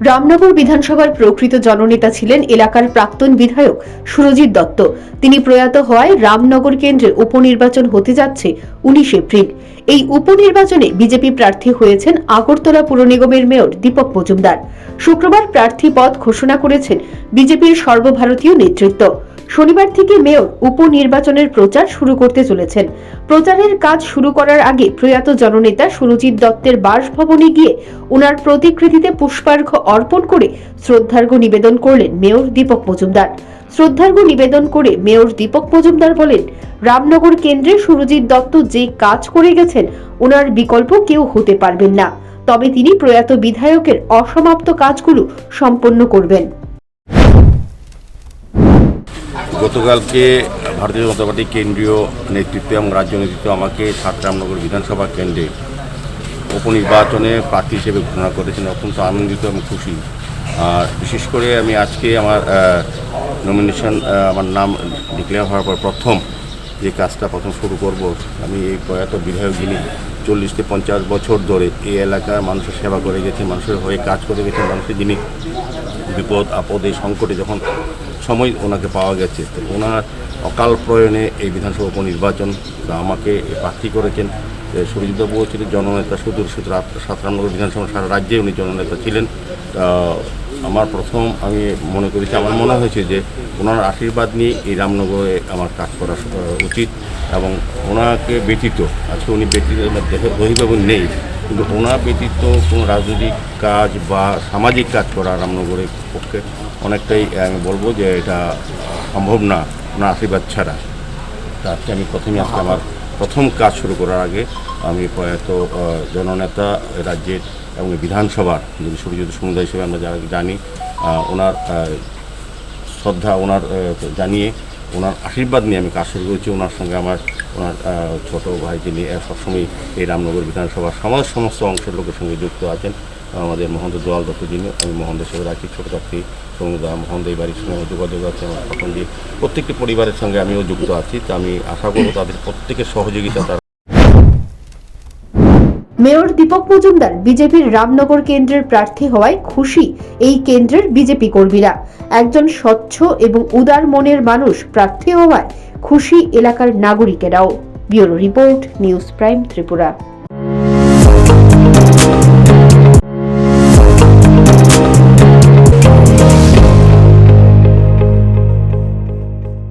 রামনগর বিধানসভার প্রকৃত জননেতা ছিলেন এলাকার প্রাক্তন বিধায়ক সুরজিৎ দত্ত। তিনি প্রয়াত হওয়ায় রামনগর কেন্দ্রে উপনির্বাচন হতে যাচ্ছে 19 এপ্রিল। এই উপনির্বাচনে বিজেপি প্রার্থী হয়েছেন আগরতলা পুর নিগমের মেয়র দীপক মজুমদার। শুক্রবার প্রার্থী পদ ঘোষণা করেছেন বিজেপির সর্বভারতীয় নেতৃত্ব। শনিবার থেকে মেয়র উপনির্বাচনের প্রচার শুরু করতে চলেছেন। প্রচারের কাজ শুরু করার আগে প্রয়াত জননেতা সুরজিৎ দত্তের বাসভবনে গিয়ে ওনার প্রতিকৃতিতে পুষ্পার্ঘ্য অর্পণ করে শ্রদ্ধার্ঘ্য নিবেদন করলেন মেয়র দীপক মজুমদার। শ্রদ্ধার্ঘ্য নিবেদন করে মেয়র দীপক মজুমদার বলেন, রামনগর কেন্দ্রে সুরজিৎ দত্ত যে কাজ করে গেছেন ওনার বিকল্প কেউ হতে পারবেন না। তবে তিনি প্রয়াত বিধায়কের অসমাপ্ত কাজগুলো সম্পন্ন করবেন। গতকালকে ভারতীয় জনতা পার্টির কেন্দ্রীয় নেতৃত্ব এবং রাজ্য নেতৃত্ব আমাকে রামনগর বিধানসভা কেন্দ্রে উপনির্বাচনে প্রার্থী হিসেবে ঘোষণা করেছেন। অত্যন্ত আনন্দিত এবং খুশি। আর বিশেষ করে আমি আজকে আমার নমিনেশন আমার নাম ডিক্লেয়ার হওয়ার পর প্রথম যে কাজটা শুরু করব, আমি এই প্রয়াত বিধায়ক যিনি 40 থেকে 50 বছর ধরে এই এলাকার মানুষের সেবা করে গেছে, মানুষের হয়ে কাজ করে গেছে, মানুষের যিনি বিপদ আপদে সংকটে যখন সময় ওনাকে পাওয়া গেছে, তো ওনার অকাল প্রয়োজনে এই বিধানসভা উপনির্বাচন আমাকে প্রার্থী করেছেন। সুরজিৎ বাবু ছিলেন জননেতা, সুদূর রামনগর বিধানসভা সারা রাজ্যে উনি জননেতা ছিলেন। আমার আমি মনে করেছি, আমার মনে হয়েছে যে ওনার আশীর্বাদ নিয়ে এই রামনগরে আমার কাজ করা উচিত। এবং ওনাকে ব্যতীত, আজকে উনি ব্যতীত দৈহিকভাবে নেই, কিন্তু ওনার ব্যতীত কোনো রাজনৈতিক কাজ বা সামাজিক কাজ করা রামনগরের পক্ষে অনেকটাই আমি বলবো যে এটা সম্ভব না ওনার আশীর্বাদ ছাড়া। তা আজকে আমার প্রথম কাজ শুরু করার আগে আমি প্রয়াত জননেতা রাজ্যের এবং বিধানসভার যিনি সুরজিৎ সমুদায় হিসেবে আমরা যারা জানি, ওনার শ্রদ্ধা ওনার জানিয়ে ওনার আশীর্বাদ নিয়ে আমি কাজ শুরু করেছি। ওনার সঙ্গে ওনার ছোটো ভাই যিনি সবসময় এই রামনগর বিধানসভার সমস্ত অংশের লোকের সঙ্গে যুক্ত আছেন, আমাদের মহেন্দ্র দোয়াল দত্ত যিনি, আমি মহেন্দ্রের সাথে রাখি, ছোটো থাকতে সমুদা মহেন্দ্র এই বাড়ির সঙ্গে যোগাযোগ আছে। আমার তখন দিয়ে প্রত্যেকটি পরিবারের সঙ্গে আমিও যুক্ত আছি। তো আমি আশা করব তাদের প্রত্যেকের সহযোগিতা। মেয়র দীপক মজুমদার বিজেপির রামনগর কেন্দ্রের প্রার্থী হওয়ায় খুশি এই কেন্দ্রের বিজেপি কর্মীরা। একজন স্বচ্ছ এবং উদার মনের মানুষ প্রার্থী হওয়ায় খুশি এলাকার নাগরিকেরাও। Bureau report, news prime Tripura.